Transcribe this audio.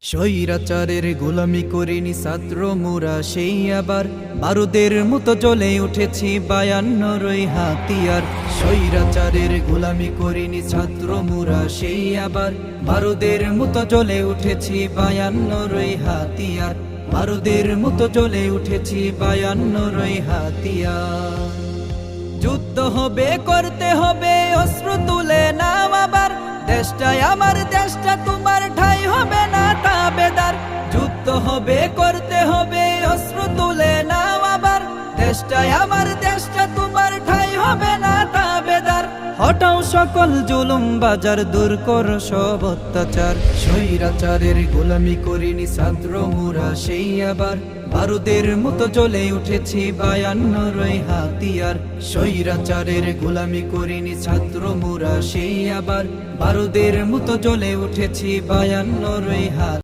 স্বৈরাচারের গোলামি করিনি ছাত্র মোরা সেই আবার বারুদের মতো জ্বলে উঠেছি 52 হাতিয়ার। স্বৈরাচারের গোলামি করিনি ছাত্র মোরা সেই আবার বারুদের মতো জ্বলে উঠেছি 52 হাতিয়ার। বারুদের মতো জ্বলে উঠেছি 52 হাতিয়ার। যুদ্ধ হবে, করতে হবে, অস্ত্র তুলে নাও আবার। দেশটাই আমার, দেশটা তোমার, ঠাই হবে না তাবেদার। যুদ্ধ হবে, করতে হবে, অস্ত্র তুলে নাও আবার। দেশটাই আমার, দেশটা তোমার, ঠাই হবে না তাবেদার। হটাও সকল জুলুম বাজার, দূর করো সব অত্যাচার। স্বৈরাচারের গোলামি করিনি ছাত্র মোরা সেই আবার বারুদের মতো জ্বলে উঠেছি 52 হাতিয়ার। স্বৈরাচারের গোলামি করিনি ছাত্র মোরা সেই আবার বারুদের মতো জ্বলে উঠেছি 52 হাতিয়ার।